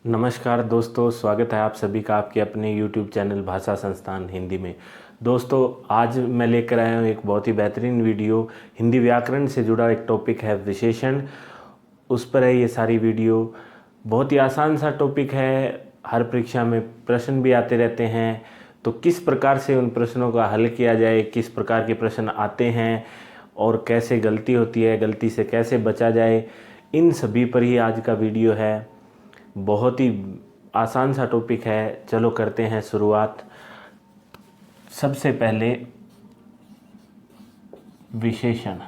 नमस्कार दोस्तों, स्वागत है आप सभी का आपके अपने YouTube चैनल भाषा संस्थान हिंदी में। दोस्तों, आज मैं लेकर आया हूँ एक बहुत ही बेहतरीन वीडियो। हिंदी व्याकरण से जुड़ा एक टॉपिक है विशेषण, उस पर है ये सारी वीडियो। बहुत ही आसान सा टॉपिक है, हर परीक्षा में प्रश्न भी आते रहते हैं, तो किस प्रकार से उन प्रश्नों का हल किया जाए, किस प्रकार के प्रश्न आते हैं और कैसे गलती होती है, गलती से कैसे बचा जाए, इन सभी पर ही आज का वीडियो है। बहुत ही आसान सा टॉपिक है, चलो करते हैं शुरुआत। सबसे पहले विशेषण।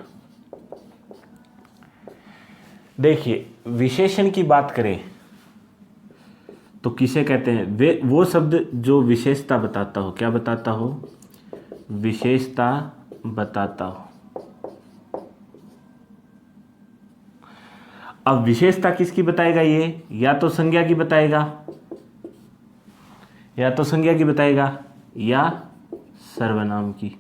देखिए, विशेषण की बात करें तो किसे कहते हैं? वे वो शब्द जो विशेषता बताता हो। क्या बताता हो? विशेषता बताता हो। अब विशेषता किसकी बताएगा? ये या तो संज्ञा की बताएगा, या सर्वनाम की।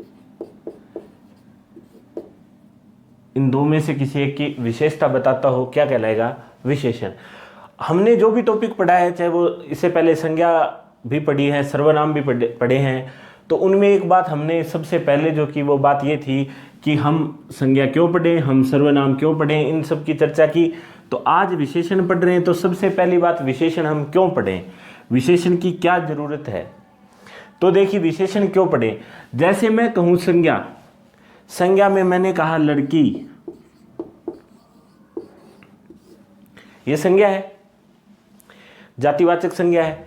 इन दो में से किसी एक की विशेषता बताता हो, क्या कहलाएगा? विशेषण। हमने जो भी टॉपिक पढ़ा है, चाहे वो इससे पहले संज्ञा भी पढ़ी है, सर्वनाम भी पढ़े हैं, तो उनमें एक बात हमने सबसे पहले जो की वो बात ये थी कि हम संज्ञा क्यों पढ़ें, हम सर्वनाम क्यों पढ़ें, इन सब की चर्चा की। तो आज विशेषण पढ़ रहे हैं, तो सबसे पहली बात, विशेषण हम क्यों पढ़ें, विशेषण की क्या जरूरत है। तो देखिए, विशेषण क्यों पढ़ें। जैसे मैं कहूं संज्ञा में मैंने कहा लड़की, यह संज्ञा है, जातिवाचक संज्ञा है।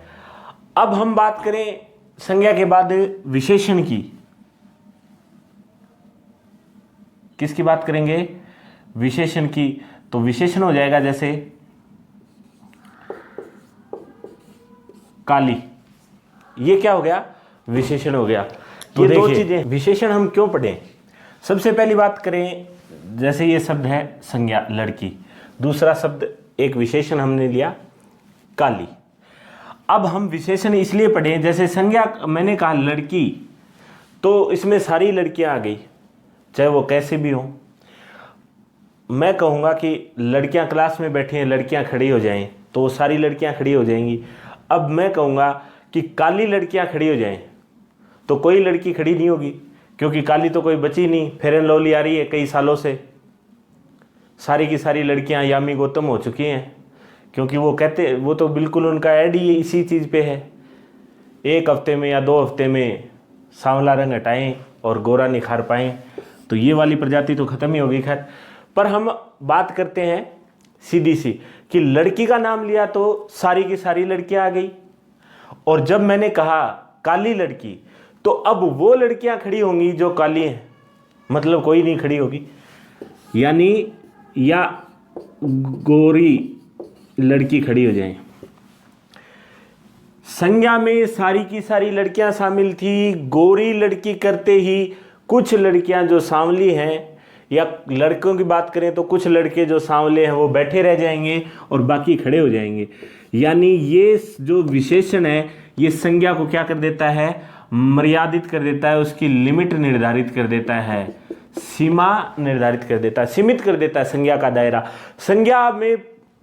अब हम बात करें संज्ञा के बाद विशेषण की, किसकी बात करेंगे? विशेषण की। तो विशेषण हो जाएगा जैसे काली, ये क्या हो गया? विशेषण हो गया। तो ये दो चीजें, विशेषण हम क्यों पढ़ें। सबसे पहली बात करें, जैसे ये शब्द है संज्ञा लड़की, दूसरा शब्द एक विशेषण हमने लिया काली। अब हम विशेषण इसलिए पढ़ें, जैसे संज्ञा मैंने कहा लड़की, तो इसमें सारी लड़कियां आ गई, चाहे वो कैसे भी हो। मैं कहूँगा कि लड़कियां क्लास में बैठी हैं, लड़कियां खड़ी हो जाएं, तो वो सारी लड़कियां खड़ी हो जाएंगी। अब मैं कहूँगा कि काली लड़कियां खड़ी हो जाएं, तो कोई लड़की खड़ी नहीं होगी, क्योंकि काली तो कोई बची नहीं। फेयर एंड लवली आ रही है कई सालों से, सारी की सारी लड़कियां यामी गौतम हो चुकी हैं, क्योंकि वो तो बिल्कुल उनका ऐड ही इसी चीज़ पे है, एक हफ्ते में या 2 हफ्ते में सांवला रंग हटाएं और गोरा निखार पाएं। तो ये वाली प्रजाति तो खत्म ही होगी। खैर, पर हम बात करते हैं सीधी सी कि लड़की का नाम लिया तो सारी की सारी लड़कियां आ गई, और जब मैंने कहा काली लड़की, तो अब वो लड़कियां खड़ी होंगी जो काली हैं, मतलब कोई नहीं खड़ी होगी, यानी या गोरी लड़की खड़ी हो जाए। संज्ञा में सारी की सारी लड़कियां शामिल थी, गोरी लड़की करते ही कुछ लड़कियां जो सांवली हैं, या लड़कों की बात करें तो कुछ लड़के जो सांवले हैं वो बैठे रह जाएंगे और बाकी खड़े हो जाएंगे। यानी ये जो विशेषण है, ये संज्ञा को क्या कर देता है? मर्यादित कर देता है, उसकी लिमिट निर्धारित कर देता है, सीमा निर्धारित कर देता है, सीमित कर देता है संज्ञा का दायरा। संज्ञा में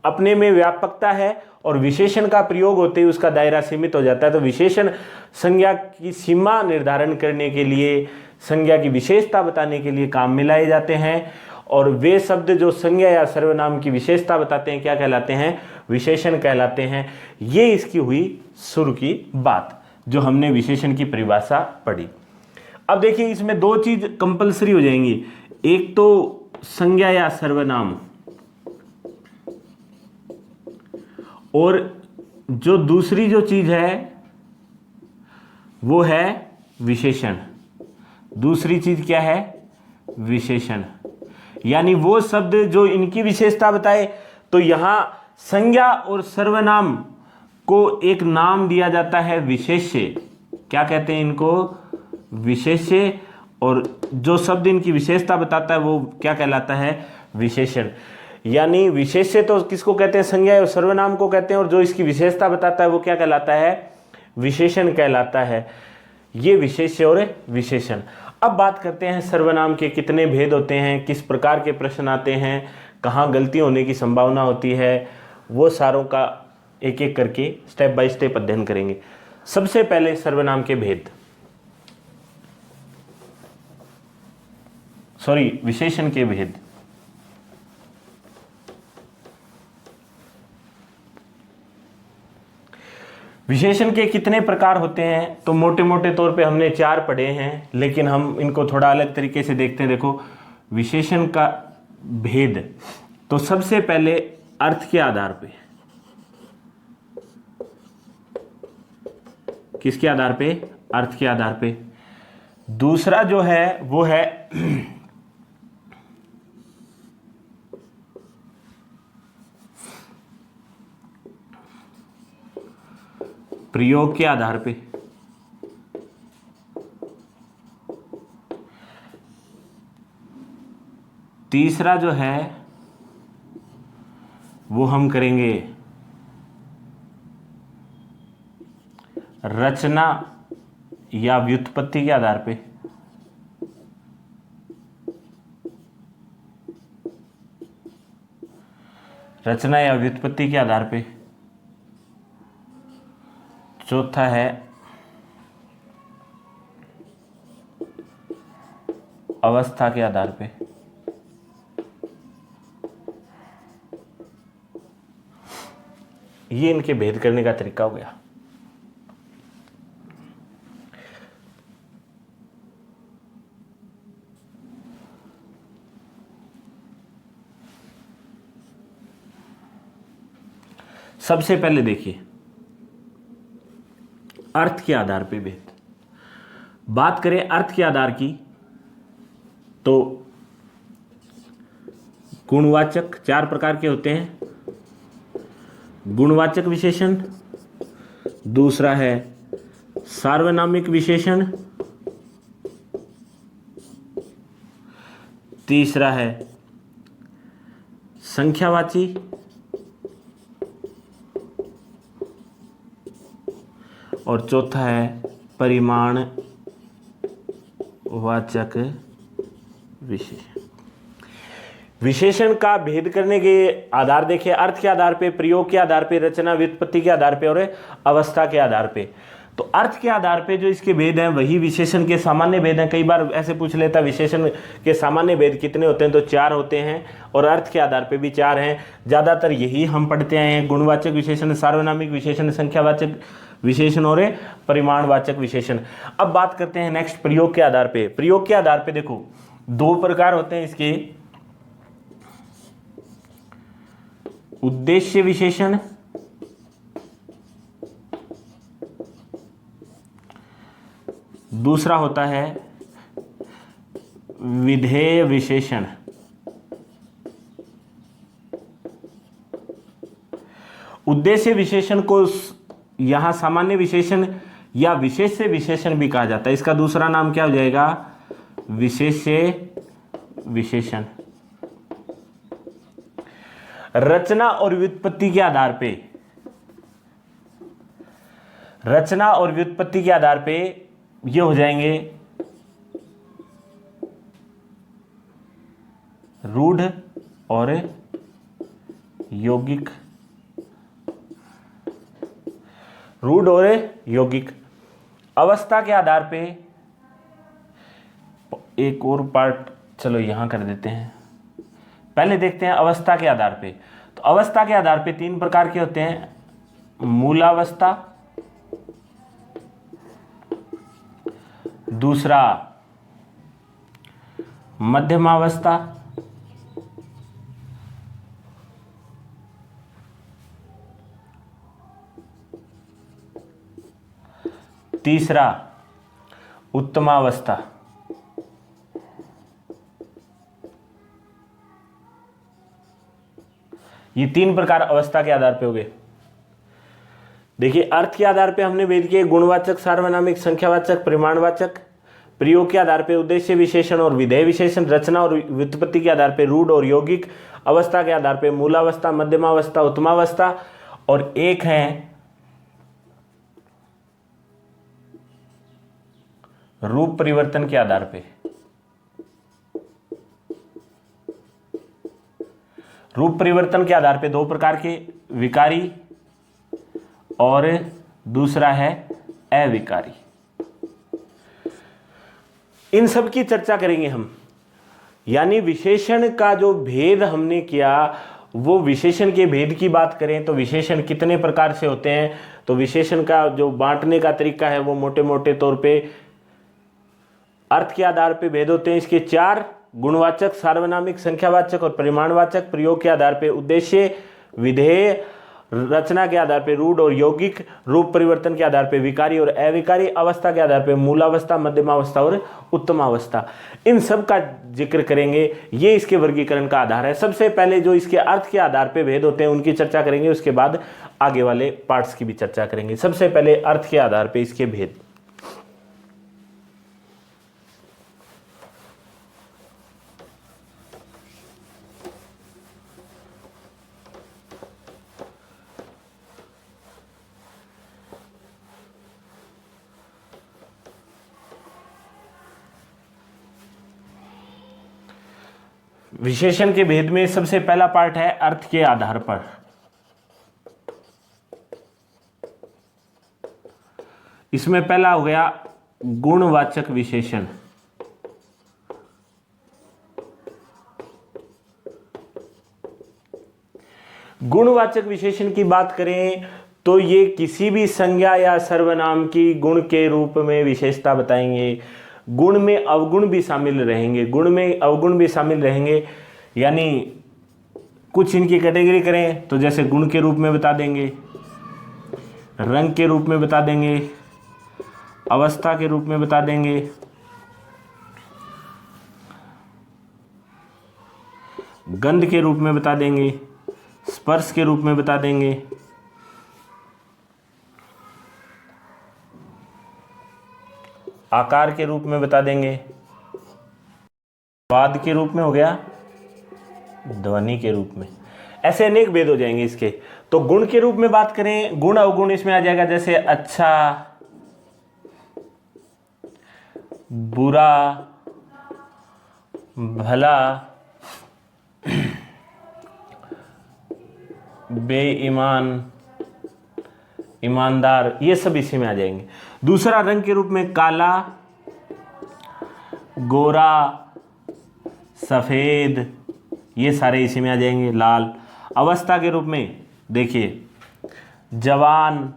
अपने में व्यापकता है, और विशेषण का प्रयोग होते ही उसका दायरा सीमित हो जाता है। तो विशेषण संज्ञा की सीमा निर्धारण करने के लिए, संज्ञा की विशेषता बताने के लिए काम में लाए जाते हैं, और वे शब्द जो संज्ञा या सर्वनाम की विशेषता बताते हैं, क्या कहलाते हैं? विशेषण कहलाते हैं। ये इसकी हुई शुरू की बात, जो हमने विशेषण की परिभाषा पढ़ी। अब देखिए, इसमें 2 चीज कंपलसरी हो जाएंगी, एक तो संज्ञा या सर्वनाम, और जो दूसरी जो चीज है वो है विशेषण। दूसरी चीज क्या है? विशेषण। यानी वो शब्द जो इनकी विशेषता बताए। तो यहां संज्ञा और सर्वनाम को एक नाम दिया जाता है विशेष्य। क्या कहते हैं इनको? विशेष्य। और जो शब्द इनकी विशेषता बताता है वो क्या कहलाता है? विशेषण। यानी विशेष्य तो किसको कहते हैं? संज्ञा और सर्वनाम को कहते हैं, और जो इसकी विशेषता बताता है वो क्या कहलाता है? विशेषण कहलाता है। ये विशेष्य और विशेषण। अब बात करते हैं सर्वनाम के कितने भेद होते हैं, किस प्रकार के प्रश्न आते हैं, कहाँ गलती होने की संभावना होती है, वो सारों का एक एक करके स्टेप बाय स्टेप अध्ययन करेंगे। सबसे पहले सर्वनाम के भेद, विशेषण के भेद। विशेषण के कितने प्रकार होते हैं, तो मोटे मोटे तौर पे हमने 4 पढ़े हैं, लेकिन हम इनको थोड़ा अलग तरीके से देखते हैं। देखो विशेषण का भेद, तो सबसे पहले अर्थ के आधार पे, किसके आधार पे, अर्थ के आधार पे। दूसरा जो है वो है प्रयोग के आधार पे। तीसरा जो है वो हम करेंगे रचना या व्युत्पत्ति के आधार पे। रचना या व्युत्पत्ति के आधार पे। चौथा है अवस्था के आधार पे। ये इनके भेद करने का तरीका हो गया। सबसे पहले देखिए अर्थ के आधार पे भेद। बात करें अर्थ के आधार की, तो गुणवाचक 4 प्रकार के होते हैं। गुणवाचक विशेषण, दूसरा है सार्वनामिक विशेषण, तीसरा है संख्यावाची, और चौथा है परिमाणवाचक विशेषण। विशेषण का भेद करने के आधार देखिए, अर्थ के आधार पे, प्रयोग के आधार पे, रचना व्युत्पत्ति के आधार पे और अवस्था के आधार पे। तो अर्थ के आधार पे जो इसके भेद हैं वही विशेषण के सामान्य भेद हैं। कई बार ऐसे पूछ लेता विशेषण के सामान्य भेद कितने होते हैं, तो 4 होते हैं, और अर्थ के आधार पे भी 4 हैं। ज़्यादातर यही हम पढ़ते आए हैं, गुणवाचक विशेषण, सार्वनामिक विशेषण, संख्यावाचक विशेषण और परिमाणवाचक विशेषण। अब बात करते हैं नेक्स्ट प्रयोग के आधार पे। प्रयोग के आधार पे देखो 2 प्रकार होते हैं इसके, उद्देश्य विशेषण, दूसरा होता है विधेय विशेषण। उद्देश्य विशेषण को यहां सामान्य विशेषण या विशेष्य विशेषण भी कहा जाता है। इसका दूसरा नाम क्या हो जाएगा, विशेष्य विशेषण। रचना और व्युत्पत्ति के आधार पे, रचना और व्युत्पत्ति के आधार पे ये हो जाएंगे रूढ़ और यौगिक। रूढ़ और यौगिक। अवस्था के आधार पे एक और पार्ट चलो यहां कर देते हैं। पहले देखते हैं अवस्था के आधार पे। तो अवस्था के आधार पे 3 प्रकार के होते हैं, मूलावस्था, दूसरा मध्यमावस्था, तीसरा उत्तमावस्था। ये 3 प्रकार अवस्था के आधार पे हो गए। देखिए अर्थ के आधार पे हमने भेद किए गुणवाचक, सार्वनामिक, संख्यावाचक, परिमाणवाचक। प्रयोग के आधार पे उद्देश्य विशेषण और विधेय विशेषण। रचना और व्युत्पत्ति के आधार पे रूढ़ और यौगिक। अवस्था के आधार पे मूलावस्था, मध्यमावस्था, उत्तमावस्था। और एक है रूप परिवर्तन के आधार पे। रूप परिवर्तन के आधार पे 2 प्रकार के, विकारी और दूसरा है अविकारी। इन सब की चर्चा करेंगे हम। यानी विशेषण का जो भेद हमने किया, वो विशेषण के भेद की बात करें तो विशेषण कितने प्रकार से होते हैं, तो विशेषण का जो बांटने का तरीका है वो मोटे मोटे तौर पे अर्थ के आधार पे भेद होते हैं। इसके 4: गुणवाचक, सार्वनामिक, संख्यावाचक और परिमाणवाचक। प्रयोग के आधार पे उद्देश्य, विधेय, रचना के आधार पे रूढ़ और यौगिक, रूप परिवर्तन के आधार पे विकारी और अविकारी, अवस्था के आधार पे मूलावस्था, मध्यमावस्था और उत्तमावस्था। इन सब का जिक्र करेंगे। ये इसके वर्गीकरण का आधार है। सबसे पहले जो इसके अर्थ के आधार पे भेद होते हैं उनकी चर्चा करेंगे, उसके बाद आगे वाले पार्ट्स की भी चर्चा करेंगे। सबसे पहले अर्थ के आधार पे इसके भेद। विशेषण के भेद में सबसे पहला पार्ट है अर्थ के आधार पर। इसमें पहला हो गया गुणवाचक विशेषण। गुणवाचक विशेषण की बात करें तो ये किसी भी संज्ञा या सर्वनाम की गुण के रूप में विशेषता बताएंगे। गुण में अवगुण भी शामिल रहेंगे, गुण में अवगुण भी शामिल रहेंगे। यानी कुछ इनकी कैटेगरी करें तो जैसे गुण के रूप में बता देंगे, रंग के रूप में बता देंगे, अवस्था के रूप में बता देंगे, गंध के रूप में बता देंगे, स्पर्श के रूप में बता देंगे, आकार के रूप में बता देंगे, स्वाद के रूप में हो गया, ध्वनि के रूप में। ऐसे अनेक भेद हो जाएंगे इसके। तो गुण के रूप में बात करें, गुण अवगुण इसमें आ जाएगा, जैसे अच्छा, बुरा, भला, बेईमान, ईमानदार, ये सब इसी में आ जाएंगे। दूसरा रंग के रूप में काला, गोरा, सफेद, ये सारे इसी में आ जाएंगे, लाल। अवस्था के रूप में देखिए जवान,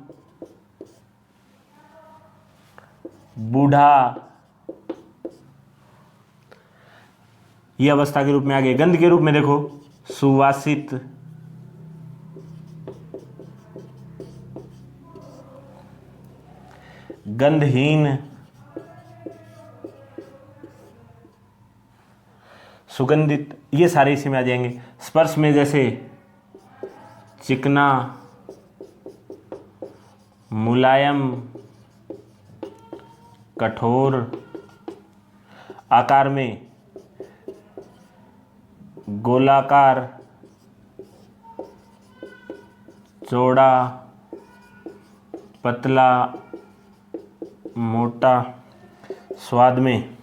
बूढ़ा, ये अवस्था के रूप में आ गए। गंध के रूप में देखो सुवासित, गंधहीन, सुगंधित, ये सारे इसी में आ जाएंगे। स्पर्श में जैसे चिकना, मुलायम, कठोर। आकार में गोलाकार, चौड़ा, पतला, मोटा। स्वाद में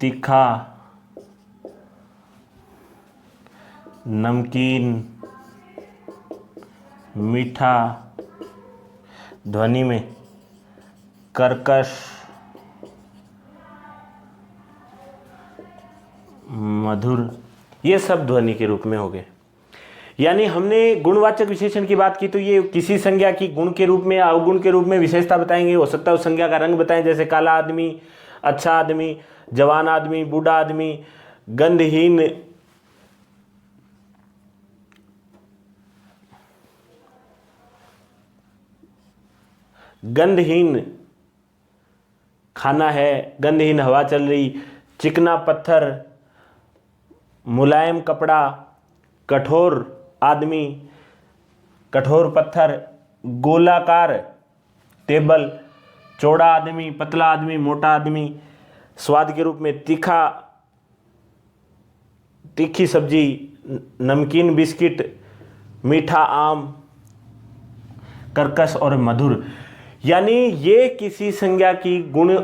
तीखा, नमकीन, मीठा। ध्वनि में कर्कश, मधुर, ये सब ध्वनि के रूप में हो गए। यानी हमने गुणवाचक विशेषण की बात की तो ये किसी संज्ञा की गुण के रूप में, अवगुण के रूप में विशेषता बताएंगे। हो सकता है उस संज्ञा का रंग बताएं, जैसे काला आदमी, अच्छा आदमी, जवान आदमी, बूढ़ा आदमी, गंधहीन, गंधहीन खाना है, गंधहीन हवा चल रही, चिकना पत्थर, मुलायम कपड़ा, कठोर आदमी, कठोर पत्थर, गोलाकार टेबल, चौड़ा आदमी, पतला आदमी, मोटा आदमी। स्वाद के रूप में तीखा, तीखी सब्जी, नमकीन बिस्किट, मीठा आम, कर्कश और मधुर। यानी ये किसी संज्ञा की गुण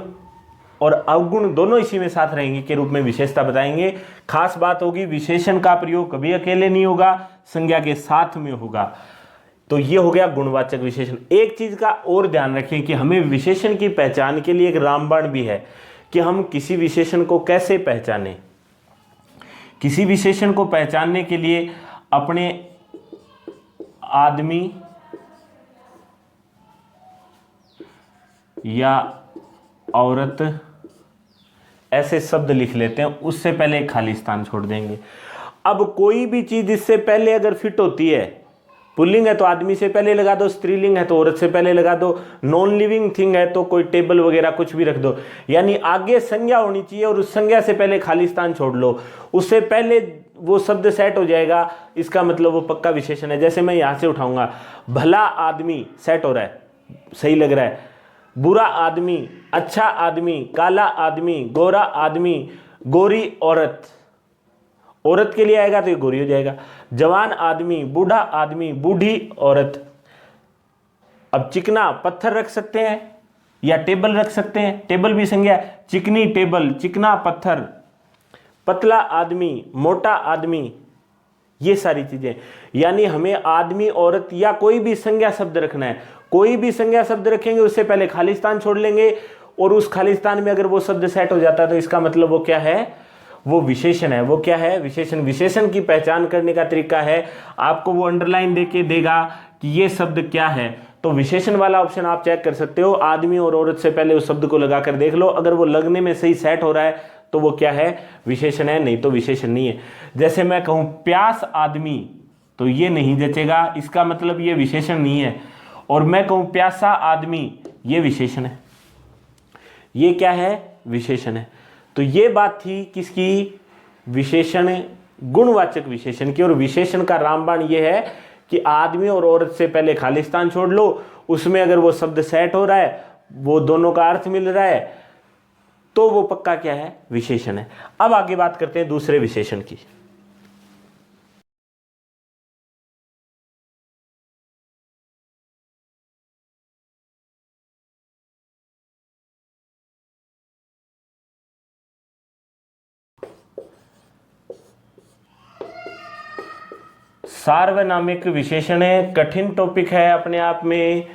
और अवगुण दोनों इसी में साथ रहेंगे के रूप में विशेषता बताएंगे। खास बात होगी विशेषण का प्रयोग कभी अकेले नहीं होगा, संज्ञा के साथ में होगा। तो ये हो गया गुणवाचक विशेषण। एक चीज का और ध्यान रखें कि हमें विशेषण की पहचान के लिए एक रामबाण भी है कि हम किसी विशेषण को कैसे पहचानें। किसी विशेषण को पहचानने के लिए अपने आदमी या औरत ऐसे शब्द लिख लेते हैं, उससे पहले एक खाली स्थान छोड़ देंगे। अब कोई भी चीज इससे पहले अगर फिट होती है, पुल्लिंग है तो आदमी से पहले लगा दो, स्त्रीलिंग है तो औरत से पहले लगा दो, नॉन लिविंग थिंग है तो कोई टेबल वगैरह कुछ भी रख दो, यानी आगे संज्ञा होनी चाहिए और उस संज्ञा से पहले खाली स्थान छोड़ लो, उससे पहले वो शब्द सेट हो जाएगा, इसका मतलब वो पक्का विशेषण है। जैसे मैं यहां से उठाऊंगा, भला आदमी सेट हो रहा है, सही लग रहा है, बुरा आदमी, अच्छा आदमी, काला आदमी, गोरा आदमी, गोरी औरत, औरत के लिए आएगा तो ये गोरी हो जाएगा, जवान आदमी, बूढ़ा आदमी, बूढ़ी औरत। अब चिकना पत्थर रख सकते हैं या टेबल रख सकते हैं, टेबल भी संज्ञा, चिकनी टेबल, चिकना पत्थर, पतला आदमी, मोटा आदमी, ये सारी चीजें। यानी हमें आदमी, औरत या कोई भी संज्ञा शब्द रखना है, कोई भी संज्ञा शब्द रखेंगे उससे पहले खाली स्थान छोड़ लेंगे और उस खाली स्थान में अगर वो शब्द सेट हो जाता है तो इसका मतलब वो क्या है, वो विशेषण है। वो क्या है, विशेषण। विशेषण की पहचान करने का तरीका है, आपको वो अंडरलाइन देके देगा कि ये शब्द क्या है, तो विशेषण वाला ऑप्शन आप चेक कर सकते हो, आदमी और औरत से पहले उस शब्द को लगाकर देख लो, अगर वो लगने में सही सेट हो रहा है तो वो क्या है, विशेषण है, नहीं तो विशेषण नहीं है। जैसे मैं कहूं प्यास आदमी, तो ये नहीं जचेगा, इसका मतलब ये विशेषण नहीं है। और मैं कहूं प्यासा आदमी, ये विशेषण है, ये क्या है, विशेषण है। तो ये बात थी किसकी, विशेषण, गुणवाचक विशेषण की। और विशेषण का रामबाण ये है कि आदमी और औरत से पहले खाली स्थान छोड़ लो, उसमें अगर वो शब्द सेट हो रहा है, वो दोनों का अर्थ मिल रहा है, तो वो पक्का क्या है, विशेषण है। अब आगे बात करते हैं दूसरे विशेषण की। सार्वनामिक विशेषण है, कठिन टॉपिक है अपने आप में,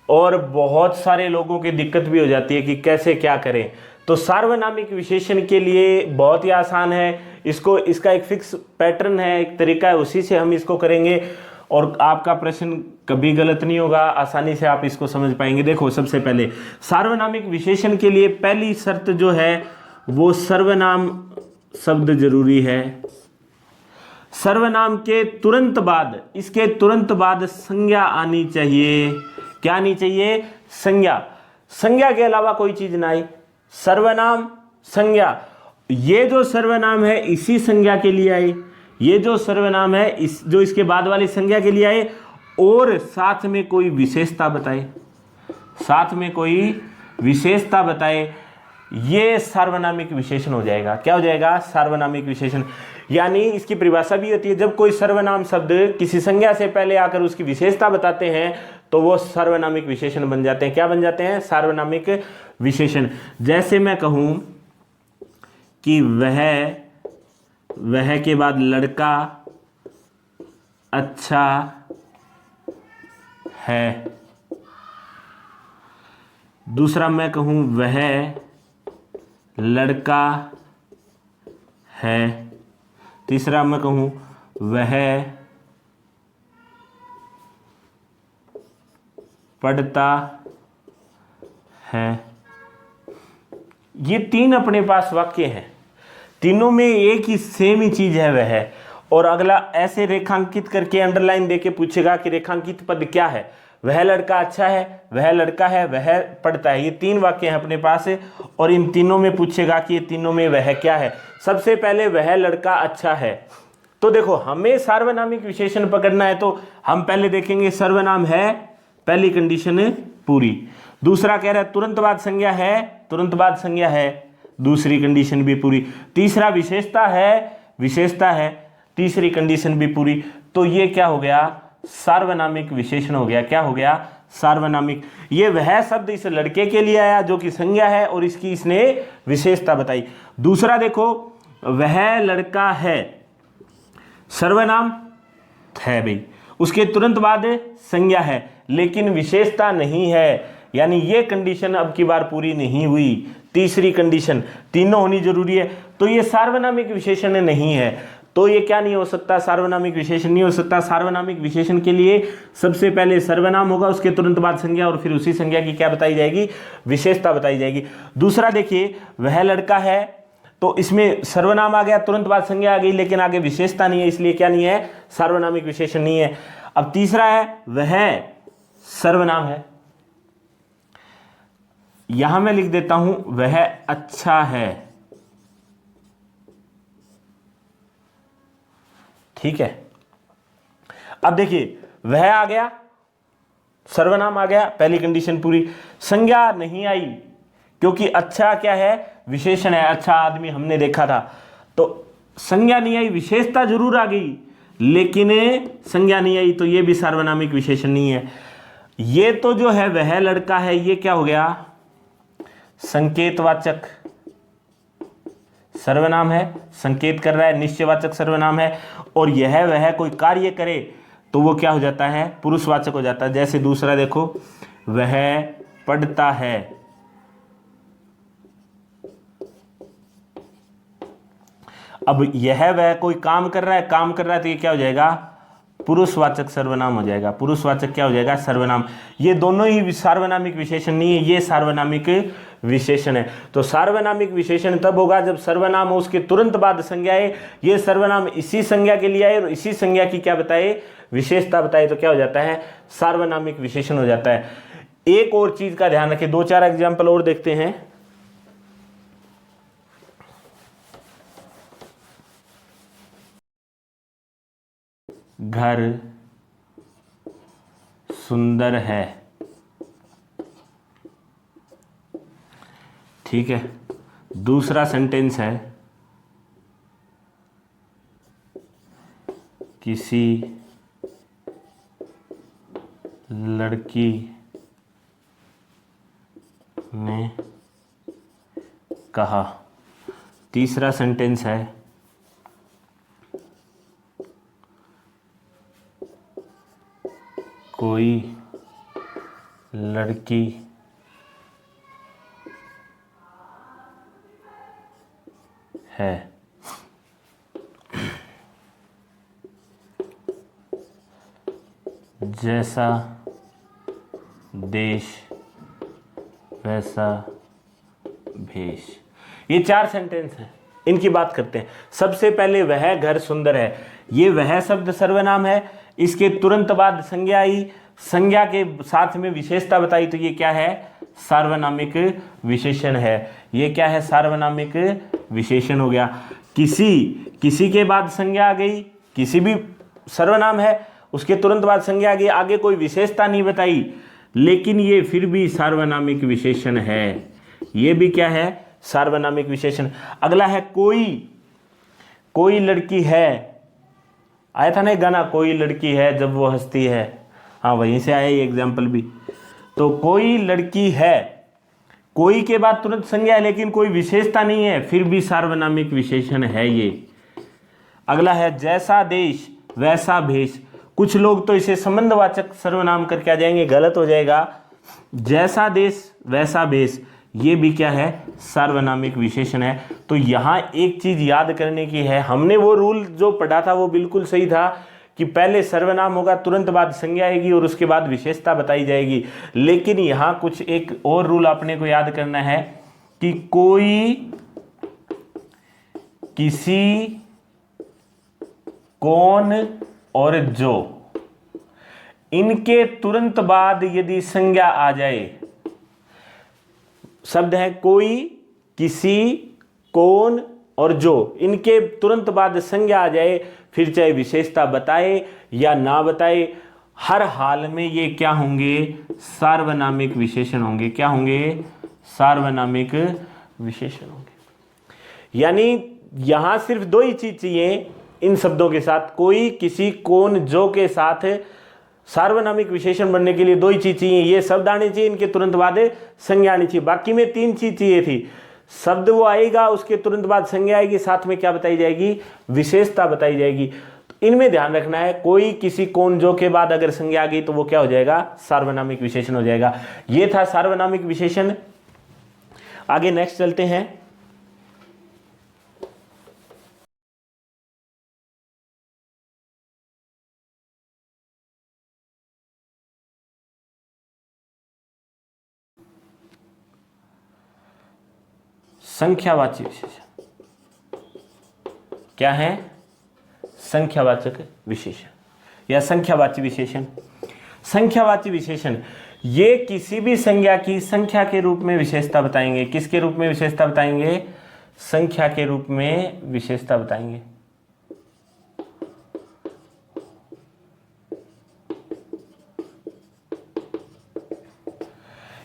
और बहुत सारे लोगों की दिक्कत भी हो जाती है कि कैसे क्या करें। तो सार्वनामिक विशेषण के लिए बहुत ही आसान है, इसका एक फिक्स पैटर्न है, एक तरीका है, उसी से हम इसको करेंगे और आपका प्रश्न कभी गलत नहीं होगा, आसानी से आप इसको समझ पाएंगे। देखो, सबसे पहले सार्वनामिक विशेषण के लिए पहली शर्त जो है वो सर्वनाम शब्द जरूरी है। सर्वनाम के तुरंत बाद, इसके तुरंत बाद संज्ञा आनी चाहिए। क्या आनी चाहिए, संज्ञा। संज्ञा के अलावा कोई चीज ना आई, सर्वनाम संज्ञा। ये जो सर्वनाम है इसी संज्ञा के लिए आए, ये जो सर्वनाम है इस जो इसके बाद वाली संज्ञा के लिए आए, और साथ में कोई विशेषता बताए, साथ में कोई विशेषता बताए, ये सार्वनामिक विशेषण हो जाएगा। क्या हो जाएगा, सार्वनामिक विशेषण। यानी इसकी परिभाषा भी होती है, जब कोई सर्वनाम शब्द किसी संज्ञा से पहले आकर उसकी विशेषता बताते हैं तो वो सार्वनामिक विशेषण बन जाते हैं। क्या बन जाते हैं, सार्वनामिक विशेषण। जैसे मैं कहूं कि वह के बाद लड़का अच्छा है। दूसरा मैं कहूं वह लड़का है। तीसरा मैं कहूं वह पढ़ता है। ये तीन अपने पास वाक्य हैं, तीनों में एक ही सेम ही चीज है वह, और अगला ऐसे रेखांकित करके अंडरलाइन देके पूछेगा कि रेखांकित पद क्या है, वह लड़का अच्छा है, वह लड़का है, वह पढ़ता है। ये तीन वाक्य हैं अपने पास, और इन तीनों में पूछेगा कि ये तीनों में वह क्या है। सबसे पहले वह लड़का अच्छा है। तो देखो, हमें सार्वनामिक विशेषण पकड़ना है तो हम पहले देखेंगे सर्वनाम है, पहली कंडीशन पूरी। दूसरा कह रहा है तुरंत बाद संज्ञा है, तुरंत बाद संज्ञा है, दूसरी कंडीशन भी पूरी। तीसरा विशेषता है, विशेषता है, तीसरी कंडीशन भी पूरी। तो ये क्या हो गया, सार्वनामिक विशेषण हो गया। क्या हो गया, सार्वनामिक। ये वह शब्द इस लड़के के लिए आया जो कि संज्ञा है और इसकी इसने विशेषता बताई। दूसरा देखो, वह लड़का है, सर्वनाम है भाई, उसके तुरंत बाद संज्ञा है लेकिन विशेषता नहीं है, यानी ये कंडीशन अब की बार पूरी नहीं हुई। तीसरी कंडीशन, तीनों होनी जरूरी है, तो ये सार्वनामिक विशेषण नहीं है। तो ये क्या नहीं हो सकता, सार्वनामिक विशेषण नहीं हो सकता। सार्वनामिक विशेषण के लिए सबसे पहले सर्वनाम होगा, उसके तुरंत बाद संज्ञा, और फिर उसी संज्ञा की क्या बताई जाएगी, विशेषता बताई जाएगी। दूसरा देखिए, वह लड़का है, तो इसमें सर्वनाम आ गया, तुरंत बाद संज्ञा आ गई, लेकिन आगे विशेषता नहीं है, इसलिए क्या नहीं है, सार्वनामिक विशेषण नहीं है। अब तीसरा है, वह सर्वनाम है, यहां मैं लिख देता हूं वह अच्छा है, ठीक है। अब देखिए, वह आ गया, सर्वनाम आ गया, पहली कंडीशन पूरी। संज्ञा नहीं आई क्योंकि अच्छा क्या है, विशेषण है, अच्छा आदमी हमने देखा था, तो संज्ञा नहीं आई, विशेषता जरूर आ गई लेकिन संज्ञा नहीं आई, तो ये भी सार्वनामिक विशेषण नहीं है। ये तो जो है वह लड़का है, ये क्या हो गया, संकेतवाचक सर्वनाम है, संकेत कर रहा है, निश्चयवाचक सर्वनाम है। और यह वह कोई कार्य करे तो वो क्या हो जाता है, पुरुषवाचक हो जाता है। जैसे दूसरा देखो, वह पढ़ता है, अब यह वह कोई काम कर रहा है, काम कर रहा है, तो ये क्या हो जाएगा, पुरुषवाचक सर्वनाम हो जाएगा। पुरुषवाचक क्या हो जाएगा, सर्वनाम। ये दोनों ही सार्वनामिक विशेषण नहीं है, ये सार्वनामिक विशेषण है। तो सार्वनामिक विशेषण तब होगा जब सर्वनाम हो, उसके तुरंत बाद संज्ञा है, ये सर्वनाम इसी संज्ञा के लिए आए और इसी संज्ञा की क्या बताए, विशेषता बताए, तो क्या हो जाता है, सार्वनामिक विशेषण हो जाता है। एक और चीज का ध्यान रखें, 2-4 एग्जाम्पल और देखते हैं। घर सुंदर है, ठीक है। दूसरा सेंटेंस है, किसी लड़की ने कहा। तीसरा सेंटेंस है, कोई लड़की है। जैसा देश वैसा भेष। ये 4 सेंटेंस हैं, इनकी बात करते हैं। सबसे पहले, वह घर सुंदर है, ये वह शब्द सर्वनाम है, इसके तुरंत बाद संज्ञा आई, संज्ञा के साथ में विशेषता बताई, तो ये क्या है, सार्वनामिक विशेषण है। ये क्या है, सार्वनामिक विशेषण हो गया। किसी के बाद संज्ञा आ गई, किसी भी सर्वनाम है, उसके तुरंत बाद संज्ञा आ गई, आगे कोई विशेषता नहीं बताई, लेकिन ये फिर भी सार्वनामिक विशेषण है। ये भी क्या है, सार्वनामिक विशेषण। अगला है, कोई लड़की है, आया था ना गाना, कोई लड़की है जब वो हंसती है, हाँ वहीं से आया ये एग्जाम्पल भी। तो कोई लड़की है, कोई के बाद तुरंत संज्ञा है लेकिन कोई विशेषता नहीं है, फिर भी सार्वनामिक विशेषण है ये। अगला है, जैसा देश वैसा भेष। कुछ लोग तो इसे संबंधवाचक सर्वनाम करके आ जाएंगे, गलत हो जाएगा। जैसा देश वैसा भेष, ये भी क्या है, सार्वनामिक विशेषण है। तो यहाँ एक चीज याद करने की है, हमने वो रूल जो पढ़ा था वो बिल्कुल सही था कि पहले सर्वनाम होगा, तुरंत बाद संज्ञा आएगी और उसके बाद विशेषता बताई जाएगी। लेकिन यहाँ कुछ एक और रूल आपने को याद करना है कि कोई, किसी, कौन और जो, इनके तुरंत बाद यदि संज्ञा आ जाए, शब्द है कोई, किसी, कौन और जो, इनके तुरंत बाद संज्ञा आ जाए, फिर चाहे विशेषता बताए या ना बताए, हर हाल में ये क्या होंगे, सार्वनामिक विशेषण होंगे। क्या होंगे, सार्वनामिक विशेषण होंगे। यानी यहां सिर्फ 2 ही चीज चाहिए इन शब्दों के साथ, कोई, किसी, कौन, जो के साथ सार्वनामिक विशेषण बनने के लिए दो ही चीज चाहिए, ये शब्द आने चाहिए, इनके तुरंत बाद संज्ञा आनी चाहिए। बाकी में तीन चीज चाहिए थी, शब्द वो आएगा, उसके तुरंत बाद संज्ञा आएगी, साथ में क्या बताई जाएगी, विशेषता बताई जाएगी। तो इनमें ध्यान रखना है, कोई किसी कौन जो के बाद अगर संज्ञा आ गई तो वो क्या हो जाएगा, सार्वनामिक विशेषण हो जाएगा। ये था सार्वनामिक विशेषण। आगे नेक्स्ट चलते हैं। संख्यावाची विशेषण क्या है, संख्यावाचक विशेषण या संख्यावाची विशेषण। संख्यावाची विशेषण ये किसी भी संज्ञा की संख्या के रूप में विशेषता बताएंगे। किसके रूप में विशेषता बताएंगे, संख्या के रूप में विशेषता बताएंगे।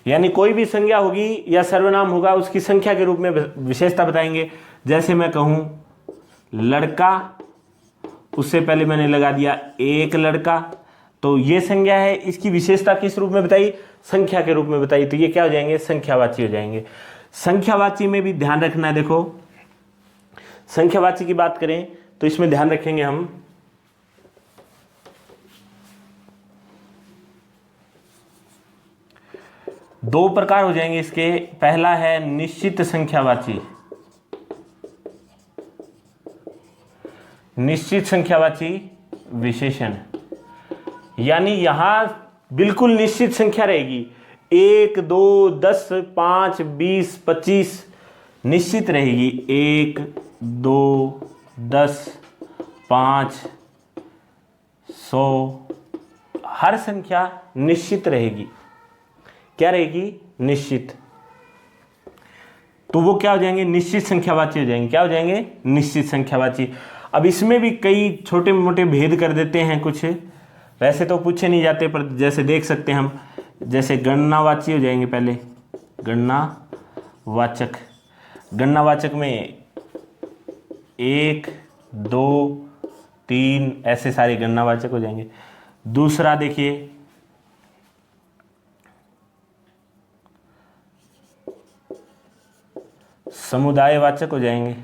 यानी कोई भी संज्ञा होगी या सर्वनाम होगा, उसकी संख्या के रूप में विशेषता बताएंगे। जैसे मैं कहूं लड़का, उससे पहले मैंने लगा दिया एक लड़का, तो ये संज्ञा है, इसकी विशेषता किस रूप में बताई, संख्या के रूप में बताई, तो ये क्या हो जाएंगे, संख्यावाची हो जाएंगे। संख्यावाची में भी ध्यान रखना है। देखो संख्यावाची की बात करें तो इसमें ध्यान रखेंगे हम, दो प्रकार हो जाएंगे इसके। पहला है निश्चित संख्यावाची, निश्चित संख्यावाची विशेषण, यानी यहां बिल्कुल निश्चित संख्या रहेगी, 1 2 10 5 20 25 निश्चित रहेगी। 1 2 10 5 100, हर संख्या निश्चित रहेगी। क्या रहेगी, निश्चित। तो वो क्या हो जाएंगे, निश्चित संख्यावाची हो जाएंगे। क्या हो जाएंगे, निश्चित संख्यावाची। अब इसमें भी कई छोटे मोटे भेद कर देते हैं कुछ, वैसे तो पूछे नहीं जाते, पर जैसे देख सकते हैं हम, जैसे गणनावाची हो जाएंगे। पहले गणनावाचक, गणनावाचक में 1 2 3 ऐसे सारे गणनावाचक हो जाएंगे। दूसरा देखिए समुदायवाचक हो जाएंगे।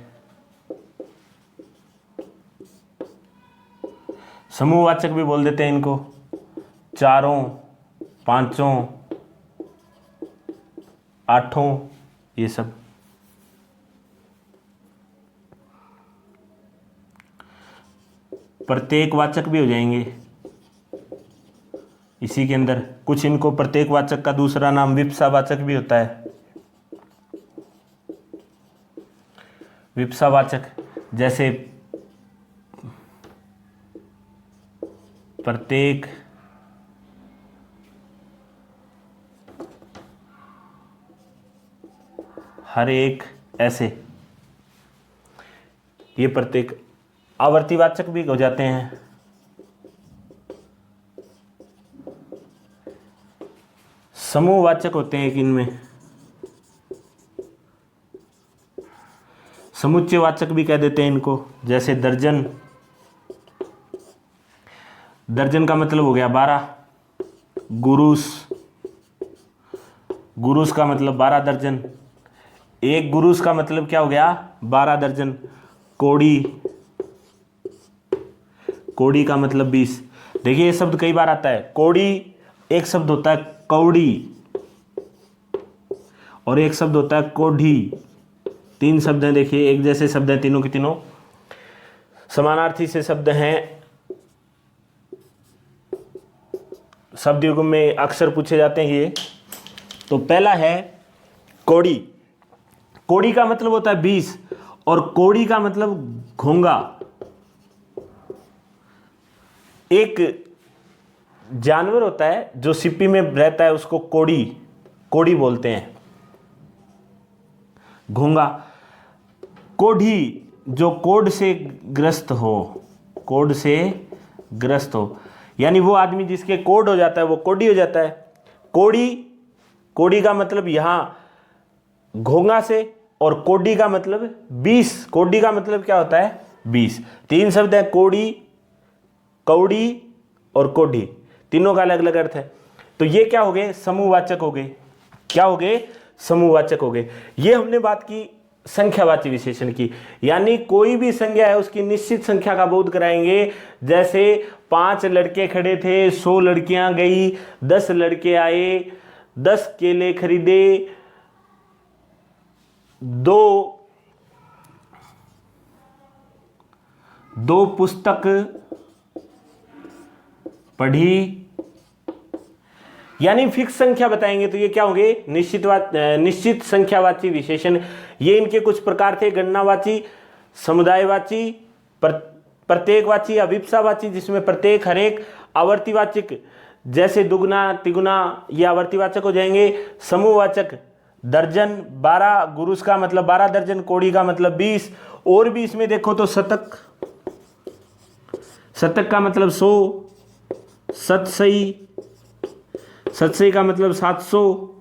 समूहवाचक भी बोल देते हैं इनको, 4 5 8, ये सब। प्रत्येकवाचक भी हो जाएंगे इसी के अंदर। कुछ इनको प्रत्येकवाचक का दूसरा नाम विप्सावाचक भी होता है। विप्सावाचक जैसे प्रत्येक, हर एक, ऐसे, ये प्रत्येक। आवर्तीवाचक भी हो जाते हैं। समूहवाचक होते हैं कि इनमें समुच्चयवाचक भी कह देते हैं इनको। जैसे दर्जन, दर्जन का मतलब हो गया 12। गुरुस, गुरुस का मतलब 12 दर्जन। एक गुरुस का मतलब क्या हो गया, 12 दर्जन। कोड़ी, कोड़ी का मतलब 20। देखिए ये शब्द कई बार आता है। कोड़ी एक शब्द होता है कौड़ी, और एक शब्द होता है कोढ़ी। 3 शब्द हैं। देखिए एक जैसे शब्द हैं तीनों के तीनों, समानार्थी से शब्द हैं। शब्द युग में अक्सर पूछे जाते हैं ये। तो पहला है कोड़ी। कोड़ी का मतलब होता है 20, और कोड़ी का मतलब घोंगा। एक जानवर होता है जो सिप्पी में रहता है, उसको कोड़ी, कोड़ी बोलते हैं, घोंगा। कोढ़ी जो कोढ़ से ग्रस्त हो, कोढ़ से ग्रस्त हो, यानी वो आदमी जिसके कोढ़ हो जाता है वो कोढ़ी हो जाता है। कोड़ी, कोड़ी का मतलब यहां घोंगा से, और कोढ़ी का मतलब 20। कोढ़ी का मतलब क्या होता है, 20। 3 शब्द है, कोड़ी, कौड़ी और कोढ़ी। तीनों का अलग अलग अर्थ है। तो ये क्या हो गए? समूहवाचक हो गए। क्या हो गए? समूहवाचक हो गए। ये हमने बात की संख्यावाची विशेषण की, यानी कोई भी संज्ञा है उसकी निश्चित संख्या का बोध कराएंगे। जैसे 5 लड़के खड़े थे, 100 लड़कियां गई, 10 लड़के आए, 10 केले खरीदे, 2 पुस्तक पढ़ी, यानी फिक्स संख्या बताएंगे। तो ये क्या होंगे? निश्चित संख्यावाची विशेषण। ये इनके कुछ प्रकार थे: गणनावाची, समुदायवाची, प्रत्येकवाची, अभिप्सावाची जिसमें प्रत्येक, हरेक, आवर्तीवाचक जैसे दुगुना, तिगुना, ये आवर्तीवाचक हो जाएंगे। समूहवाचक दर्जन, 12 गुरुस का मतलब 12 दर्जन, कोड़ी का मतलब 20। और भी इसमें देखो तो शतक, शतक का मतलब 100, सतसई, सतसई का मतलब 700।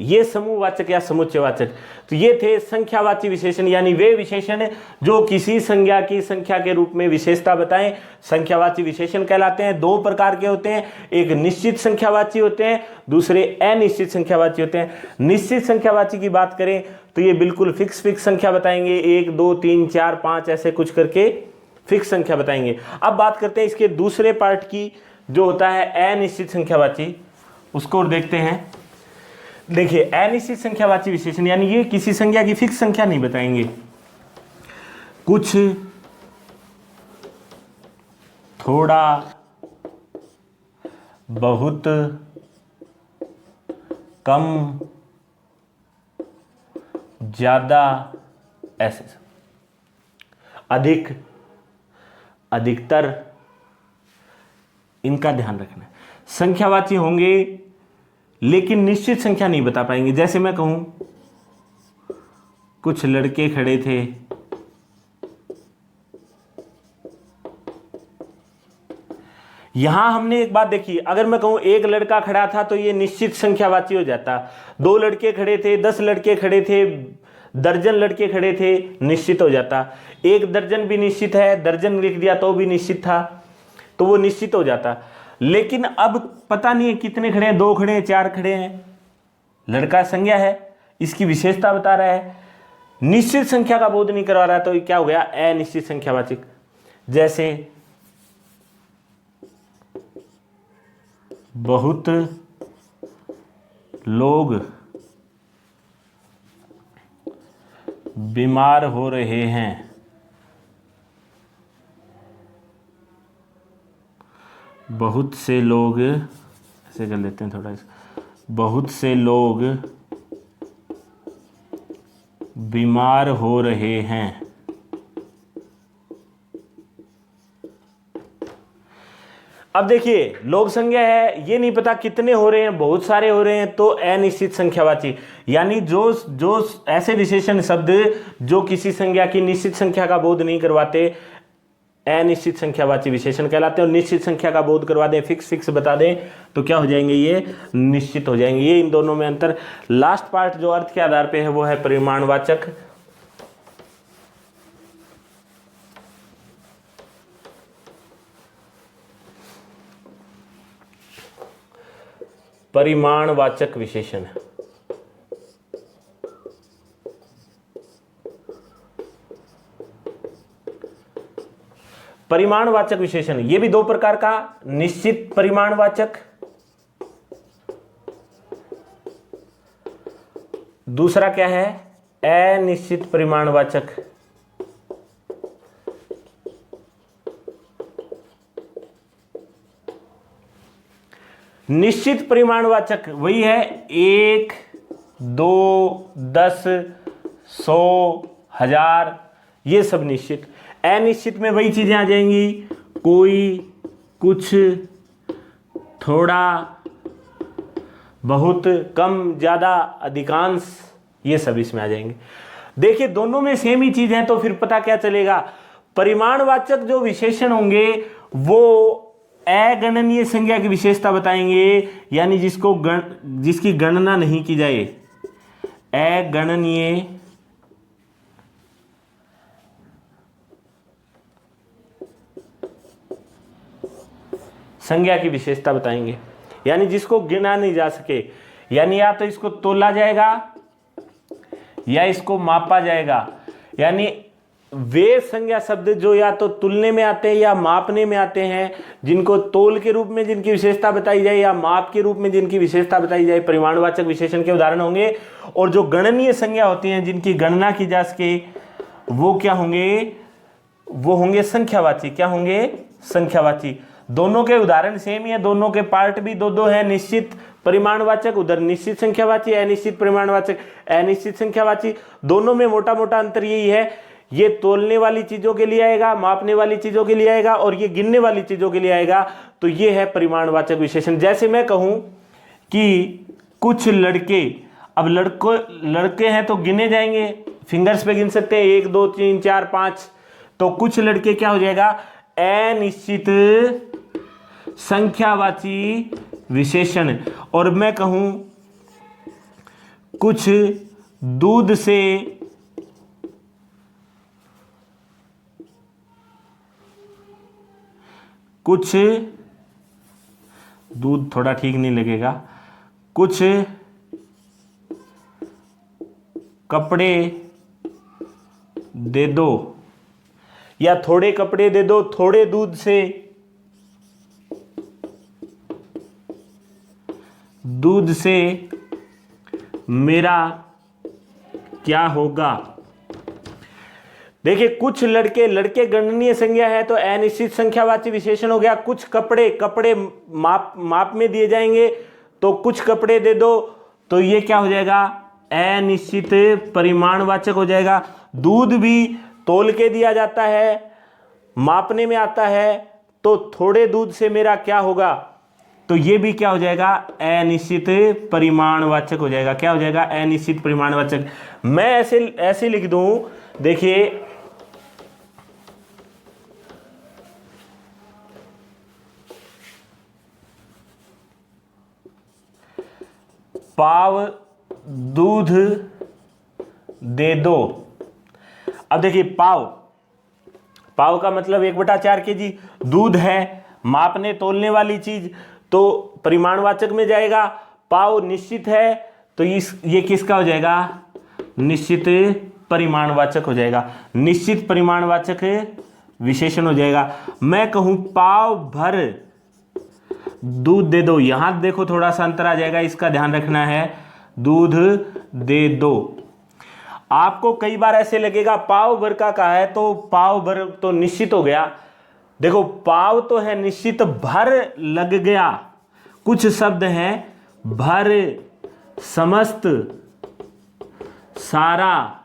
ये समूहवाचक या समुच्चयवाचक। तो ये थे संख्यावाची विशेषण, यानी वे विशेषण जो किसी संज्ञा की संख्या के रूप में विशेषता बताएं, संख्यावाची विशेषण कहलाते हैं। 2 प्रकार के होते हैं, एक निश्चित संख्यावाची होते हैं, दूसरे अनिश्चित संख्यावाची होते हैं। निश्चित संख्यावाची की बात करें तो ये बिल्कुल फिक्स संख्या बताएंगे, 1 2 3 4 5 ऐसे कुछ करके फिक्स संख्या बताएंगे। अब बात करते हैं इसके दूसरे पार्ट की, जो होता है अनिश्चित संख्यावाची, उसको और देखते हैं। देखिए, अनिश्चित संख्यावाची विशेषण यानी ये किसी संख्या की फिक्स संख्या नहीं बताएंगे, कुछ थोड़ा, बहुत, कम, ज्यादा, ऐसे अधिक, अधिकतर, इनका ध्यान रखना है। संख्यावाची होंगे लेकिन निश्चित संख्या नहीं बता पाएंगे। जैसे मैं कहूं कुछ लड़के खड़े थे, यहां हमने एक बात देखी, अगर मैं कहूं एक लड़का खड़ा था तो ये निश्चित संख्यावाची हो जाता। 2 लड़के खड़े थे, 10 लड़के खड़े थे, दर्जन लड़के खड़े थे, निश्चित हो जाता। 1 दर्जन भी निश्चित है, दर्जन लिख दिया तो भी निश्चित था, तो वो निश्चित हो जाता। लेकिन अब पता नहीं है कितने खड़े हैं, 2 खड़े हैं, 4 खड़े हैं, लड़का संज्ञा है, इसकी विशेषता बता रहा है, निश्चित संख्या का बोध नहीं करवा रहा, तो ये क्या हो गया? अनिश्चित संख्यावाचक। जैसे बहुत लोग बीमार हो रहे हैं, बहुत से लोग, ऐसे कर लेते हैं थोड़ा, बहुत से लोग बीमार हो रहे हैं। अब देखिए, लोग संज्ञा है, ये नहीं पता कितने हो रहे हैं, बहुत सारे हो रहे हैं, तो अनिश्चित संख्यावाची। यानी जो ऐसे विशेषण शब्द जो किसी संज्ञा की निश्चित संख्या का बोध नहीं करवाते, अनिश्चित संख्यावाची विशेषण कहलाते हैं। और निश्चित संख्या का बोध करवा दें, फिक्स बता दें, तो क्या हो जाएंगे? ये निश्चित हो जाएंगे। ये इन दोनों में अंतर। लास्ट पार्ट जो अर्थ के आधार पे है वो है परिमाणवाचक। परिमाणवाचक विशेषण, परिमाणवाचक विशेषण ये भी 2 प्रकार का, निश्चित परिमाणवाचक, दूसरा क्या है? अनिश्चित परिमाणवाचक। निश्चित परिमाणवाचक वही है 1 2 10 100 1000, ये सब निश्चित। अनिश्चित में वही चीजें आ जाएंगी, कोई, कुछ, थोड़ा, बहुत, कम, ज्यादा, अधिकांश, ये सब इसमें आ जाएंगे। देखिए, दोनों में सेम ही चीज है, तो फिर पता क्या चलेगा? परिमाणवाचक जो विशेषण होंगे वो अगणनीय संज्ञा की विशेषता बताएंगे, यानी जिसकी गणना नहीं की जाए, अगणनीय संज्ञा की विशेषता बताएंगे, यानी जिसको गिना नहीं जा सके, यानी या तो इसको तोला जाएगा या इसको मापा जाएगा। यानी वे संज्ञा शब्द जो या तो तुलने में आते हैं या मापने में आते हैं, जिनको तोल के रूप में जिनकी विशेषता बताई जाए या माप के रूप में जिनकी विशेषता बताई जाए, परिमाणवाचक विशेषण के उदाहरण होंगे। और जो गणनीय संज्ञा होती हैं, जिनकी गणना की जा सके, वो क्या होंगे? वो होंगे संख्यावाची। क्या होंगे? संख्यावाची। दोनों के उदाहरण सेम ही है, दोनों के पार्ट भी दो दो है। निश्चित परिमाणवाचक, उधर निश्चित संख्यावाची, अनिश्चित परिमाणवाचक, अनिश्चित संख्यावाची। दोनों में मोटा मोटा अंतर यही है, ये तोलने वाली चीजों के लिए आएगा, मापने वाली चीजों के लिए आएगा, और ये गिनने वाली चीजों के लिए आएगा। तो ये है परिमाणवाचक विशेषण। जैसे मैं कहूं कि कुछ लड़के, अब लड़के हैं तो गिने जाएंगे, फिंगर्स पे गिन सकते हैं, 1 2 3 4 5। तो कुछ लड़के क्या हो जाएगा? अनिश्चित संख्यावाची विशेषण। और मैं कहूं कुछ दूध से कुछ दूध थोड़ा ठीक नहीं लगेगा, कुछ कपड़े दे दो, या थोड़े कपड़े दे दो थोड़े दूध से, दूध से मेरा क्या होगा? देखिए, कुछ लड़के गणनीय संज्ञा है तो अनिश्चित संख्यावाची विशेषण हो गया। कुछ कपड़े माप में दिए जाएंगे, तो कुछ कपड़े दे दो, तो ये क्या हो जाएगा? अनिश्चित परिमाणवाचक हो जाएगा। दूध भी तोल के दिया जाता है, मापने में आता है, तो थोड़े दूध से मेरा क्या होगा? तो ये भी क्या हो जाएगा? अनिश्चित परिमाणवाचक हो जाएगा। क्या हो जाएगा? अनिश्चित परिमाणवाचक। मैं ऐसे लिख दूं, देखिए, पाव दूध दे दो। अब देखिए, पाव का मतलब 1/4 kg दूध है, मापने तोलने वाली चीज, तो परिमाणवाचक में जाएगा। पाव निश्चित है, तो ये किसका हो जाएगा? निश्चित परिमाणवाचक हो जाएगा। निश्चित परिमाणवाचक विशेषण हो जाएगा। मैं कहूं पाव भर दूध दे दो, यहां देखो थोड़ा सा अंतर आ जाएगा, इसका ध्यान रखना है। दूध दे दो, आपको कई बार ऐसे लगेगा पाव भर का कहा है, तो पाव भर तो निश्चित हो गया। देखो, पाव तो है निश्चित, भर लग गया। कुछ शब्द हैं भर, समस्त, सारा,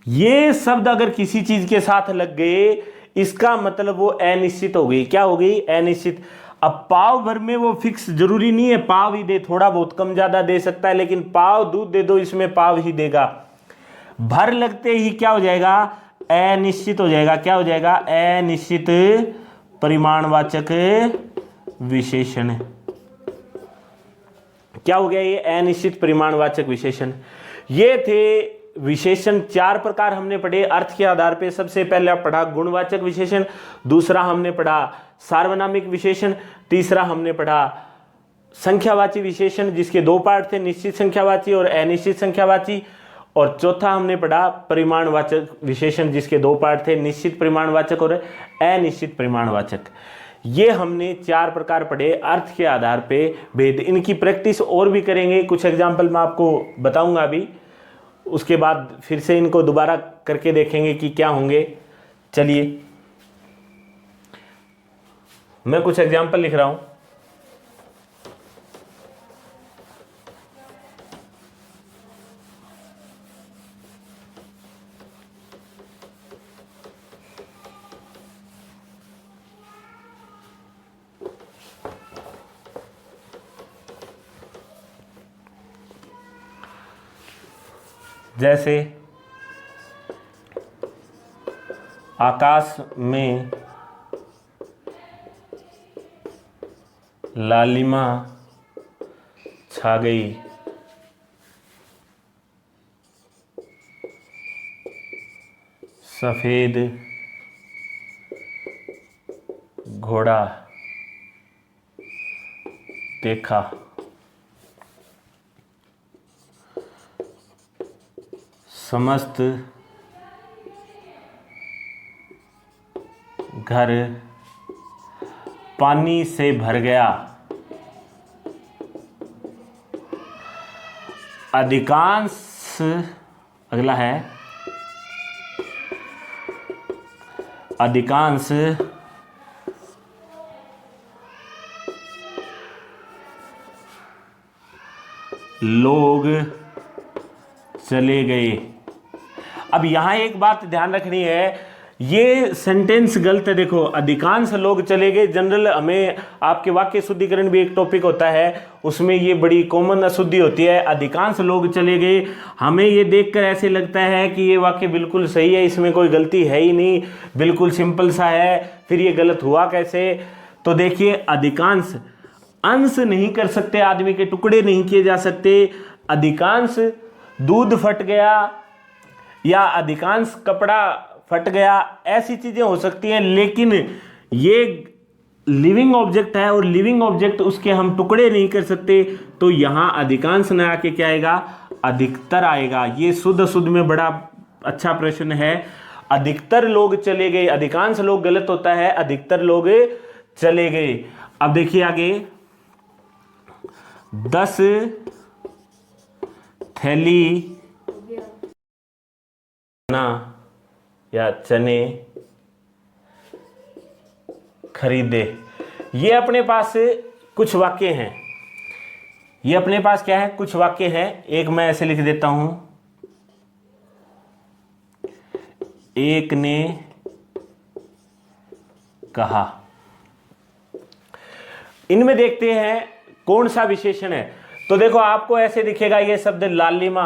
ये शब्द अगर किसी चीज के साथ लग गए, इसका मतलब वो अनिश्चित हो गई। क्या हो गई? अनिश्चित। अब पाव भर में वो फिक्स जरूरी नहीं है पाव ही दे, थोड़ा बहुत कम ज्यादा दे सकता है, लेकिन पाव दूध दे दो, इसमें पाव ही देगा। भर लगते ही क्या हो जाएगा? अनिश्चित हो जाएगा। क्या हो जाएगा? अनिश्चित परिमाणवाचक विशेषण। क्या हो गया? ये अनिश्चित परिमाणवाचक विशेषण। ये थे विशेषण। 4 प्रकार हमने पढ़े अर्थ के आधार पे। सबसे पहले पढ़ा गुणवाचक विशेषण, दूसरा हमने पढ़ा सार्वनामिक विशेषण, तीसरा हमने पढ़ा संख्यावाची विशेषण जिसके 2 पार्ट थे, निश्चित संख्यावाची और अनिश्चित संख्यावाची, और चौथा हमने पढ़ा परिमाणवाचक विशेषण जिसके 2 पार्ट थे, निश्चित परिमाणवाचक और अनिश्चित परिमाणवाचक। ये हमने 4 प्रकार पढ़े अर्थ के आधार पे भेद। इनकी प्रैक्टिस और भी करेंगे, कुछ एग्जाम्पल मैं आपको बताऊंगा अभी, उसके बाद फिर से इनको दोबारा करके देखेंगे कि क्या होंगे। चलिए, मैं कुछ एग्जाम्पल लिख रहा हूं। जैसे आकाश में लालिमा छा गई, सफेद घोड़ा देखा, समस्त घर पानी से भर गया, अधिकांश, अगला है अधिकांश लोग चले गए। अब यहां एक बात ध्यान रखनी है, ये सेंटेंस गलत है। देखो, अधिकांश लोग चले गए, जनरल हमें आपके वाक्य शुद्धिकरण भी एक टॉपिक होता है, उसमें ये बड़ी कॉमन अशुद्धि होती है, अधिकांश लोग चले गए। हमें ये देखकर ऐसे लगता है कि ये वाक्य बिल्कुल सही है, इसमें कोई गलती है ही नहीं, बिल्कुल सिंपल सा है, फिर ये गलत हुआ कैसे? तो देखिए, अधिकांश, अंश नहीं कर सकते, आदमी के टुकड़े नहीं किए जा सकते। अधिकांश दूध फट गया या अधिकांश कपड़ा फट गया, ऐसी चीजें हो सकती हैं, लेकिन ये लिविंग ऑब्जेक्ट है और लिविंग ऑब्जेक्ट उसके हम टुकड़े नहीं कर सकते, तो यहां अधिकांश न आके क्या आएगा? अधिकतर आएगा। ये शुद्ध शुद्ध में बड़ा अच्छा प्रश्न है। अधिकतर लोग चले गए, अधिकांश लोग गलत होता है, अधिकतर लोग चले गए। अब देखिए आगे, 10 थैली चना या चने खरीदे। ये अपने पास कुछ वाक्य हैं, ये अपने पास क्या है? कुछ वाक्य हैं। एक मैं ऐसे लिख देता हूं, एक ने कहा। इनमें देखते हैं कौन सा विशेषण है। तो देखो, आपको ऐसे दिखेगा ये शब्द लालिमा,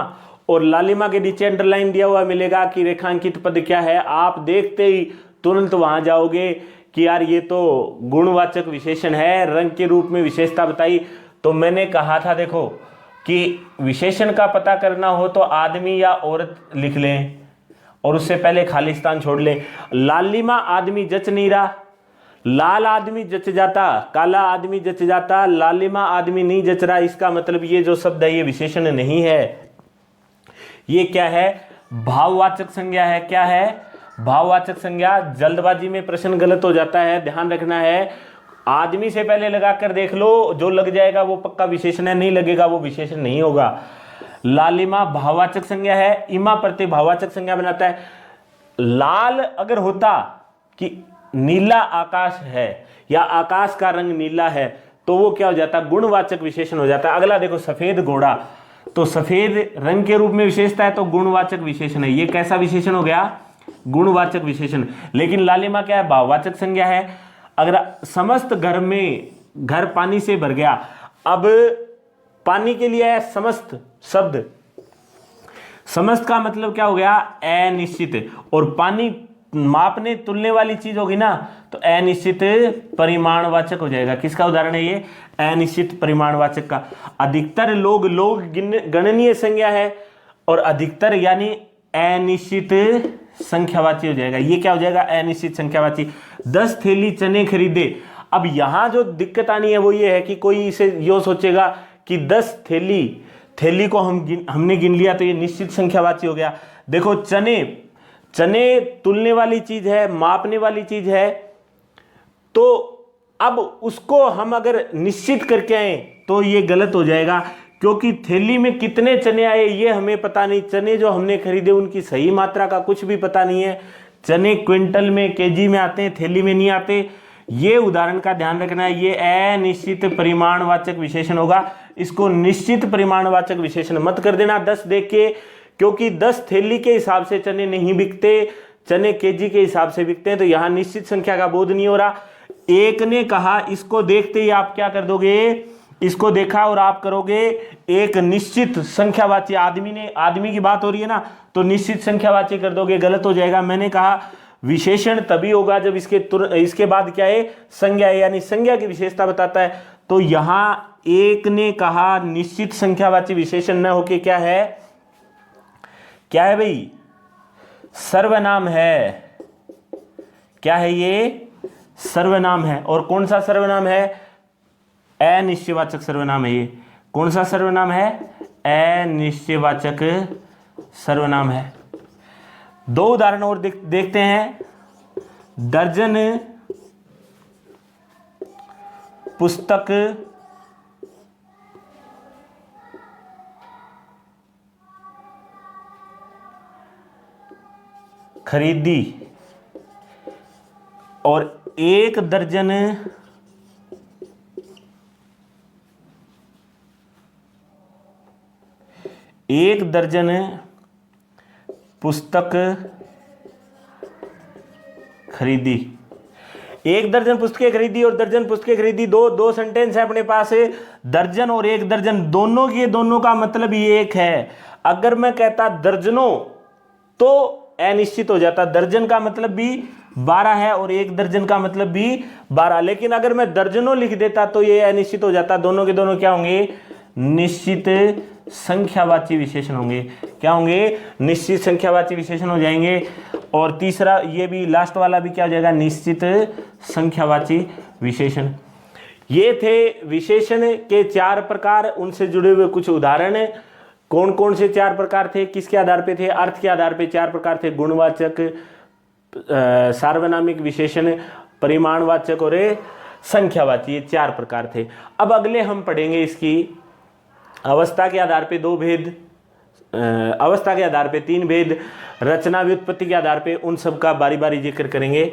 और लालिमा के नीचे अंडरलाइन दिया हुआ मिलेगा कि रेखांकित पद क्या है। आप देखते ही तुरंत वहां जाओगे कि यार ये तो गुणवाचक विशेषण है, रंग के रूप में विशेषता बताई। तो मैंने कहा था देखो कि विशेषण का पता करना हो तो आदमी या औरत लिख लें और उससे पहले खाली स्थान छोड़ लें। लालिमा आदमी जच नहीं रहा, लाल आदमी जच जाता, काला आदमी जच जाता, लालिमा आदमी नहीं जच रहा। इसका मतलब ये जो शब्द है ये विशेषण नहीं है, ये क्या है? भाववाचक संज्ञा है। क्या है? भाववाचक संज्ञा। जल्दबाजी में प्रश्न गलत हो जाता है, ध्यान रखना है। आदमी से पहले लगाकर देख लो, जो लग जाएगा वो पक्का विशेषण है, नहीं लगेगा वो विशेषण नहीं होगा। लालिमा भाववाचक संज्ञा है, इमा प्रत्यय भाववाचक संज्ञा बनाता है। लाल अगर होता कि नीला आकाश है या आकाश का रंग नीला है तो वो क्या हो जाता? गुणवाचक विशेषण हो जाता है। अगला देखो, सफेद घोड़ा, तो सफेद रंग के रूप में विशेषता है तो गुणवाचक विशेषण है। ये कैसा विशेषण हो गया? गुणवाचक विशेषण। लेकिन लालिमा क्या है? भाववाचक संज्ञा है। अगर समस्त घर में, घर पानी से भर गया, अब पानी के लिए है समस्त शब्द, समस्त का मतलब क्या हो गया? अनिश्चित, और पानी मापने तुलने वाली चीज होगी ना, तो अनिश्चित परिमाणवाचक हो जाएगा। किसका उदाहरण है ये? अनिश्चित परिमाणवाचक का। अधिकतर लोग, लोग गणनीय संज्ञा है और अधिकतर यानी अनिश्चित संख्यावाची हो जाएगा। ये क्या हो जाएगा? अनिश्चित संख्यावाची। 10 थैली चने खरीदे। अब यहां जो दिक्कत आनी है वो ये है कि कोई इसे यो सोचेगा कि 10 थैली, थैली को हमने गिन लिया तो ये निश्चित संख्यावाची हो गया। देखो, चने, चने तुलने वाली चीज है, मापने वाली चीज है, तो अब उसको हम अगर निश्चित करके आए तो ये गलत हो जाएगा, क्योंकि थैली में कितने चने आए ये हमें पता नहीं। चने जो हमने खरीदे उनकी सही मात्रा का कुछ भी पता नहीं है। चने क्विंटल में, केजी में आते हैं, थैली में नहीं आते। ये उदाहरण का ध्यान रखना है, ये अनिश्चित परिमाणवाचक विशेषण होगा। इसको निश्चित परिमाणवाचक विशेषण मत कर देना 10 देख के, क्योंकि 10 थैली के हिसाब से चने नहीं बिकते, चने केजी के हिसाब से बिकते हैं। तो यहां निश्चित संख्या का बोध नहीं हो रहा। एक ने कहा, इसको देखते ही आप क्या कर दोगे? इसको देखा और आप करोगे एक निश्चित संख्यावाची। आदमी ने, आदमी की बात हो रही है ना, तो निश्चित संख्यावाची कर दोगे, गलत हो जाएगा। मैंने कहा विशेषण तभी होगा जब इसके बाद क्या है? संज्ञा है, यानी संज्ञा की विशेषता बताता है। तो यहां एक ने कहा निश्चित संख्यावाची विशेषण न होके क्या है? क्या है भाई? सर्वनाम है। क्या है ये? सर्वनाम है। और कौन सा सर्वनाम है? अनिश्चयवाचक सर्वनाम है। ये कौन सा सर्वनाम है? अनिश्चयवाचक सर्वनाम है। दो उदाहरण और देखते हैं। दर्जन पुस्तक खरीदी और एक दर्जन पुस्तक खरीदी। एक दर्जन पुस्तकें खरीदी और दर्जन पुस्तकें खरीदी, दो सेंटेंस है अपने पास। दर्जन और एक दर्जन दोनों का मतलब ही एक है। अगर मैं कहता दर्जनों तो अनिश्चित हो जाता। दर्जन का मतलब भी 12 है और एक दर्जन का मतलब भी 12, लेकिन अगर मैं दर्जनों लिख देता तो ये अनिश्चित हो जाता। दोनों के दोनों क्या होंगे? निश्चित संख्यावाची विशेषण होंगे। क्या होंगे? निश्चित संख्यावाची विशेषण हो जाएंगे। और तीसरा ये भी लास्ट वाला भी क्या हो जाएगा? निश्चित संख्यावाची विशेषण। ये थे विशेषण के 4 प्रकार, उनसे जुड़े हुए कुछ उदाहरण। कौन कौन से 4 प्रकार थे? किसके आधार पे थे? अर्थ के आधार पे 4 प्रकार थे। गुणवाचक, सार्वनामिक विशेषण, परिमाणवाचक और संख्यावाची, ये 4 प्रकार थे। अब अगले हम पढ़ेंगे इसकी अवस्था के आधार पे 2 भेद, अवस्था के आधार पे 3 भेद, रचना व्युत्पत्ति के आधार पे, उन सब का बारी बारी जिक्र करेंगे।